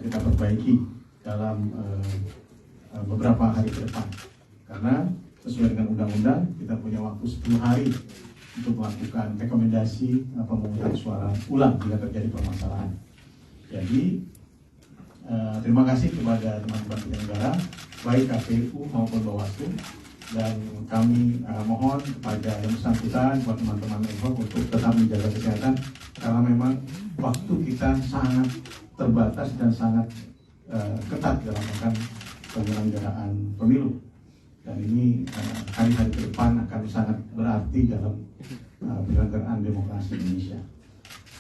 kita perbaiki dalam beberapa hari ke depan, karena sesuai dengan undang-undang kita punya waktu 10 hari untuk melakukan rekomendasi pemungutan suara ulang jika terjadi permasalahan. Jadi terima kasih kepada teman-teman penyelenggara baik KPU maupun Bawaslu, dan kami mohon kepada yang bersangkutan, buat teman-teman Menhub untuk tetap menjaga kesehatan, karena memang waktu kita sangat terbatas dan sangat ketat dalam melakukan penyelenggaraan pemilu, dan ini hari-hari ke depan akan sangat berarti dalam penyelenggaraan demokrasi Indonesia.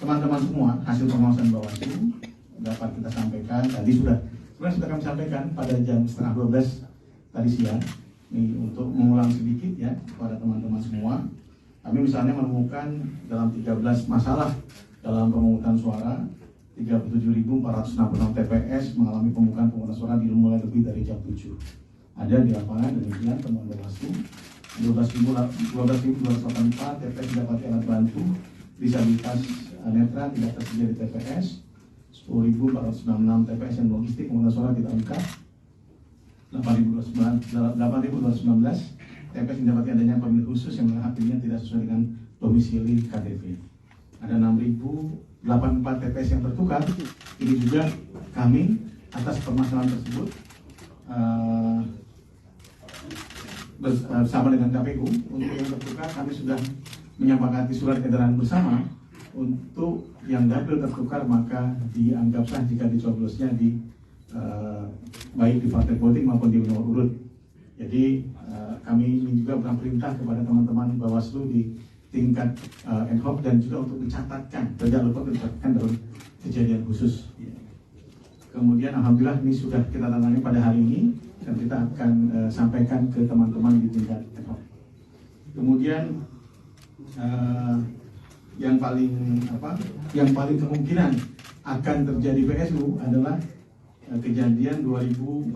Teman-teman semua, hasil pengawasan Bawaslu dapat kita sampaikan tadi sudah kami sampaikan pada jam 11:30 tadi siang. Ini untuk mengulang sedikit ya kepada teman-teman semua. Kami misalnya menemukan dalam 13 masalah dalam pemungutan suara, 37.466 TPS mengalami pemungutan suara dimulai lebih dari jam 7. Ada di lapangan demikian temuan Bawaslu. 12.284 TPS mendapati alat bantu disabilitas netra tidak tersedia di TPS. 10.496 TPS yang logistik pemungutan suara tidak lengkap. 8.219 TPS mendapati adanya pemilih khusus yang hak pilihnya tidak sesuai dengan domisili KTP. Ada 6.084 TPS yang tertukar. Ini juga kami atas permasalahan tersebut bersama dengan KPU untuk yang tertukar kami sudah menyepakati surat edaran bersama untuk yang dapil tertukar maka dianggap sah jika dicoblosnya di baik di partai politik maupun di nomor urut. Jadi kami juga berikan perintah kepada teman-teman Bawaslu di tingkat Menhub dan juga untuk mencatatkan, tidak lupa mencatatkan dalam kejadian khusus. Kemudian alhamdulillah ini sudah kita tangani pada hari ini dan kita akan sampaikan ke teman-teman di tingkat Menhub. Kemudian yang paling kemungkinan akan terjadi PSU adalah kejadian 2.413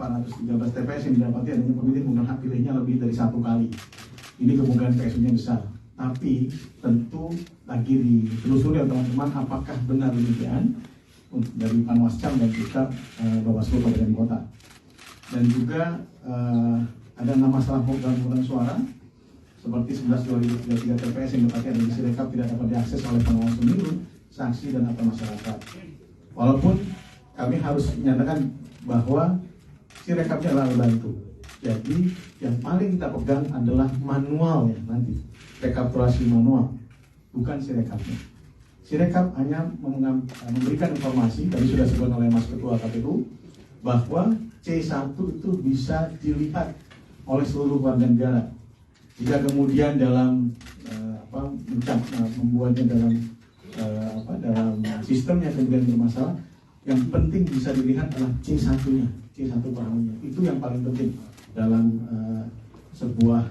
TPS yang didapati adanya pemilih menggunakan hak pilihnya lebih dari 1 kali. Ini kemungkinan PSU-nya besar. Tapi tentu lagi ditelusuri oleh teman-teman apakah benar demikian dari Panwascam dan juga Bawaslu Kabupaten Kota. Dan juga ada 6 masalah dalam pemungutan suara seperti 11.2033 TPS yang didapati ada di Sirekap tidak dapat diakses oleh pengawas pemilu, saksi dan atau masyarakat. Walaupun kami harus menyatakan bahwa Sirekapnya adalah bantu. Jadi yang paling kita pegang adalah manualnya nanti, rekapitulasi manual, bukan Sirekapnya. Sirekap hanya memberikan informasi, tadi sudah disebutkan oleh Mas Ketua KPU, bahwa C1 itu bisa dilihat oleh seluruh warga negara. Jika kemudian dalam membuatnya dalam sistemnya kemudian bermasalah, yang penting bisa dilihat adalah C1-nya, C1 perahunya. Itu yang paling penting dalam sebuah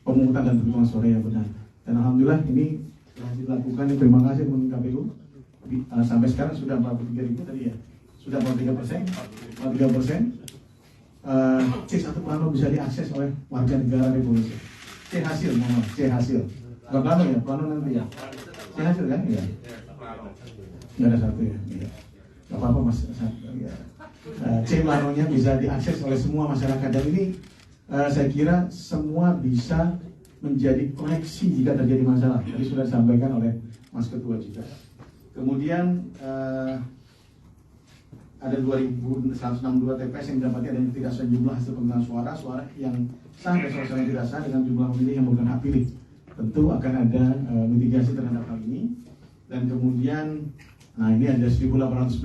pemungutan dan penghitungan suara yang benar. Dan alhamdulillah ini telah dilakukan. Terima kasih teman KPU. Sampai sekarang sudah 43.000 tadi ya, sudah 43%. C1 plano bisa diakses oleh warga negara Republik. C hasil, C hasil. Bukan plano ya, plano nanti ya. C hasil kan? Iya. Nggak ada satu ya. Iya. Gak apa-apa mas. Ya. C planonya bisa diakses oleh semua masyarakat, dan ini saya kira semua bisa menjadi koneksi jika terjadi masalah. Tadi sudah disampaikan oleh Mas Ketua juga. Kemudian ada 2.162 TPS yang didapati ada yang tidak sesuai jumlah hasil pemilihan suara yang sah dan suara yang tidak sah dengan jumlah pemilih yang bukan hak pilih. Tentu akan ada mitigasi terhadap hal ini. Dan kemudian, nah ini ada 1.865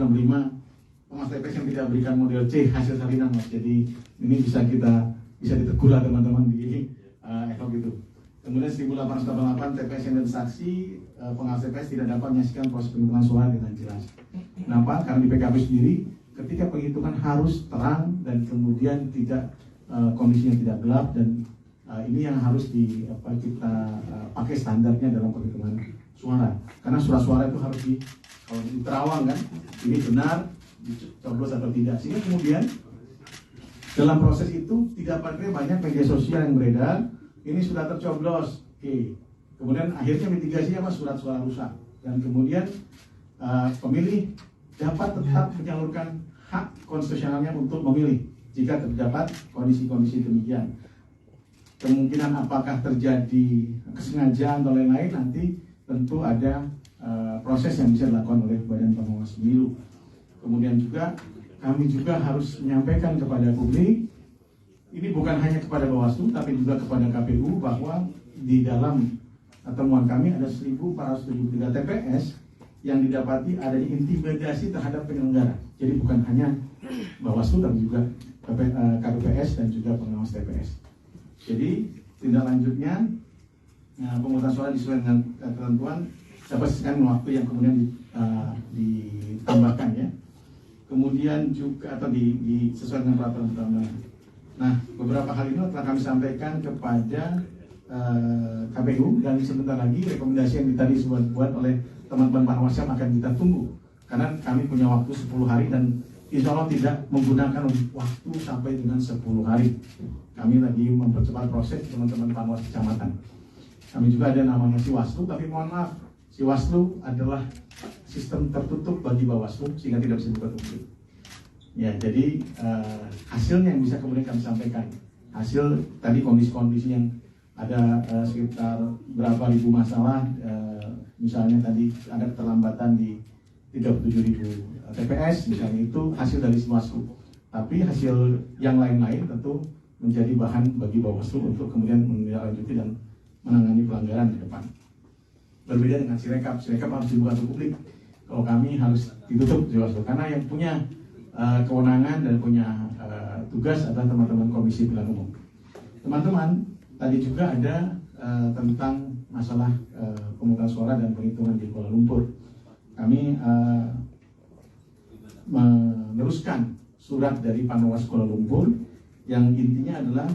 pemas TPS yang tidak berikan model C hasil salinan mas. Jadi ini bisa ditegur lah teman-teman di Ekop itu. Kemudian 1.888 TPS yang saksi pengawas TPS tidak dapat menyaksikan proses penghitungan suara dengan jelas. Kenapa? Karena di PKB sendiri ketika penghitungan harus terang dan kemudian tidak kondisinya tidak gelap, dan ini yang harus kita pakai standarnya dalam penghitungan suara. Karena suara itu harus kalau di terawang kan, ini benar dicoblos atau tidak. Sehingga kemudian dalam proses itu tidak banyak media sosial yang beredar. Ini sudah tercoblos, oke. Kemudian akhirnya mitigasinya mas surat suara rusak, dan kemudian pemilih dapat tetap menyalurkan hak konstitusionalnya untuk memilih jika terdapat kondisi-kondisi demikian. Kemungkinan apakah terjadi kesengajaan atau lain-lain nanti tentu ada proses yang bisa dilakukan oleh Badan Pengawas Pemilu. Kemudian juga kami juga harus menyampaikan kepada publik, ini bukan hanya kepada Bawaslu tapi juga kepada KPU, bahwa di dalam temuan kami ada 1.473 TPS yang didapati adanya intimidasi terhadap penyelenggara. Jadi bukan hanya Bawaslu tapi juga KPPS dan juga pengawas TPS. Jadi tindak lanjutnya pemungutan suara disesuaikan dengan ketentuan dapat sesuaikan waktu yang kemudian ditambahkan ya. Kemudian juga atau disesuaikan dengan peraturan perundangan. Nah, beberapa hal ini telah kami sampaikan kepada KPU, dan sebentar lagi rekomendasi yang tadi dibuat oleh teman-teman Panwascam akan kita tunggu, karena kami punya waktu 10 hari dan insya Allah tidak menggunakan waktu sampai dengan 10 hari. Kami lagi mempercepat proses teman-teman Panwas kecamatan. Kami juga ada namanya Siwaslu, tapi mohon maaf, Siwaslu adalah sistem tertutup bagi Bawaslu sehingga tidak bisa dibuka publik. Ya, jadi hasilnya yang bisa kemudian kami sampaikan. Hasil tadi kondisi-kondisi yang ada sekitar berapa ribu masalah, misalnya tadi ada keterlambatan di 37.000 TPS, misalnya itu hasil dari Siwaslu. Tapi hasil yang lain-lain tentu menjadi bahan bagi Bawaslu untuk kemudian menindaklanjuti dan menangani pelanggaran di depan. Berbeda dengan Sirekap harus dibuka ke publik. Kalau kami harus ditutup Siwaslu, karena yang punya kewenangan dan punya tugas adalah teman-teman Komisi Pemilihan Umum. Teman-teman, tadi juga ada tentang masalah pemungutan suara dan penghitungan di Kuala Lumpur. Kami meneruskan surat dari Panwas Kuala Lumpur yang intinya adalah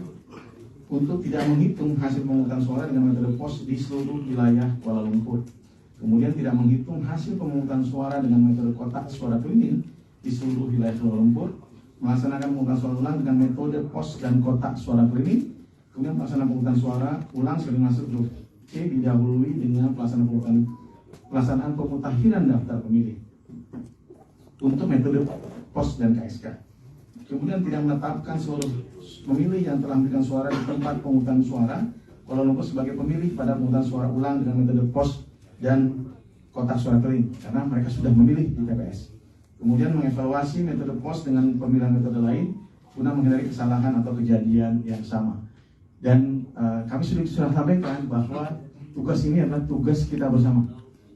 untuk tidak menghitung hasil pemungutan suara dengan metode pos di seluruh wilayah Kuala Lumpur. Kemudian tidak menghitung hasil pemungutan suara dengan metode kotak suara keliling di seluruh wilayah Kuala Lumpur. Melaksanakan pemungutan suara ulang dengan metode pos dan kotak suara keliling. Kemudian pelaksanaan pemungutan suara ulang sebelum masuk huruf C didahului dengan pelaksanaan pemutakhiran daftar pemilih untuk metode pos dan KSK. Kemudian tidak menetapkan seluruh pemilih yang telah memberikan suara di tempat pemungutan suara Kuala Lumpur sebagai pemilih pada pemungutan suara ulang dengan metode pos dan kotak suara keliling karena mereka sudah memilih di TPS. Kemudian mengevaluasi metode pos dengan pemilihan metode lain guna menghindari kesalahan atau kejadian yang sama. Dan kami sudah sampaikan bahwa tugas ini adalah tugas kita bersama,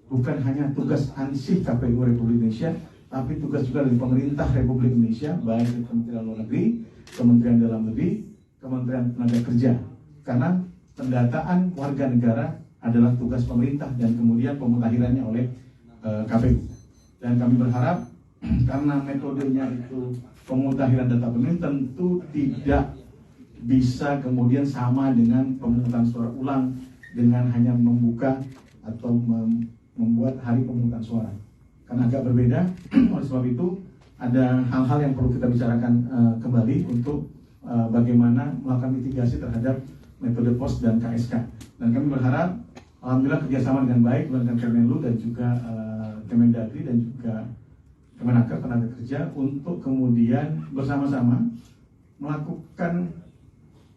bukan hanya tugas ansih KPU Republik Indonesia, tapi tugas juga dari pemerintah Republik Indonesia, baik Kementerian Luar Negeri, Kementerian Dalam Negeri, Kementerian Tenaga Kerja. Karena pendataan warga negara adalah tugas pemerintah dan kemudian pemutakhirannya oleh KPU. Dan kami berharap karena metodenya itu pemutakhiran data pemilih tentu tidak bisa kemudian sama dengan pemungutan suara ulang dengan hanya membuka atau membuat hari pemungutan suara, karena agak berbeda. Oleh sebab itu ada hal-hal yang perlu kita bicarakan kembali untuk bagaimana melakukan mitigasi terhadap metode pos dan KSK. Dan kami berharap alhamdulillah kerjasama dengan baik dengan Kemenlu dan juga Kemendagri dan juga Kemenaker Tenaga Kerja untuk kemudian bersama-sama melakukan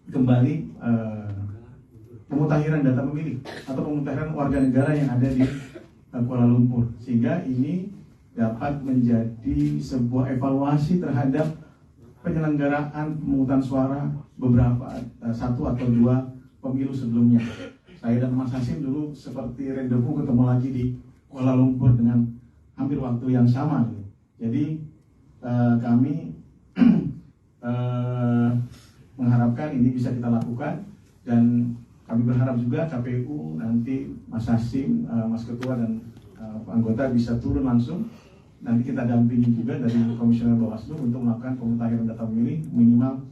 kembali pemutakhiran data pemilih atau pemutakhiran warga negara yang ada di Kuala Lumpur, sehingga ini dapat menjadi sebuah evaluasi terhadap penyelenggaraan pemungutan suara beberapa satu atau dua pemilu sebelumnya. Saya dan Mas Hasim dulu seperti rendezvous ketemu lagi di Kuala Lumpur dengan hampir waktu yang sama. Jadi kami mengharapkan ini bisa kita lakukan, dan kami berharap juga KPU nanti Mas Hasim, Mas Ketua dan anggota bisa turun langsung. Nanti kita dampingi juga dari Komisioner Bawaslu untuk melakukan pemutakhiran data pemilih, minimal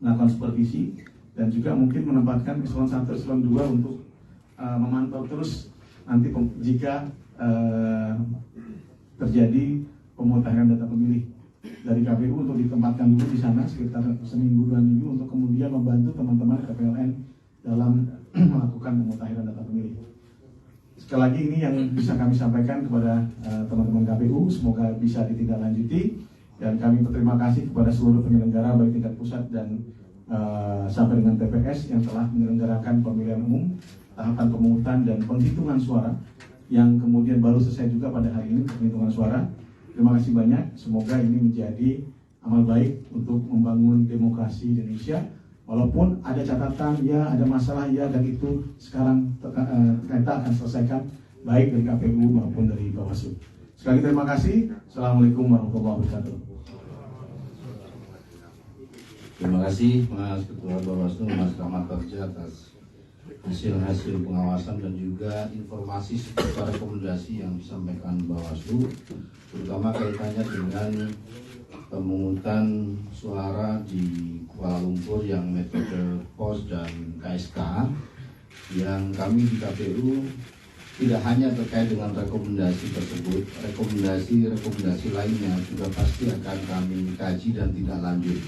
melakukan supervisi dan juga mungkin menempatkan eselon 1, eselon 2 untuk memantau terus nanti jika terjadi pemutakhiran data pemilih dari KPU untuk ditempatkan dulu di sana sekitar seminggu 2 minggu untuk kemudian membantu teman-teman KPLN dalam melakukan pemutakhiran data pemilih. sekali lagi ini yang bisa kami sampaikan kepada teman-teman KPU, semoga bisa ditindaklanjuti, dan kami berterima kasih kepada seluruh penyelenggara baik tingkat pusat dan sampai dengan TPS yang telah menyelenggarakan pemilihan umum, tahapan pemungutan dan penghitungan suara yang kemudian baru selesai juga pada hari ini penghitungan suara. Terima kasih banyak, semoga ini menjadi amal baik untuk membangun demokrasi Indonesia. Walaupun ada catatan, ya ada masalah, ya, dan itu sekarang kita akan selesaikan baik dari KPU maupun dari Bawaslu. Sekali lagi terima kasih. Assalamualaikum warahmatullahi wabarakatuh. Terima kasih Mas Ketua Bawaslu, Mas Rahmat Bagja, atas hasil pengawasan dan juga informasi serta rekomendasi yang disampaikan Bawaslu, terutama kaitannya dengan pemungutan suara di Kuala Lumpur yang metode pos dan KSK, yang kami di KPU tidak hanya terkait dengan rekomendasi tersebut, rekomendasi lainnya juga pasti akan kami kaji dan tindak lanjut.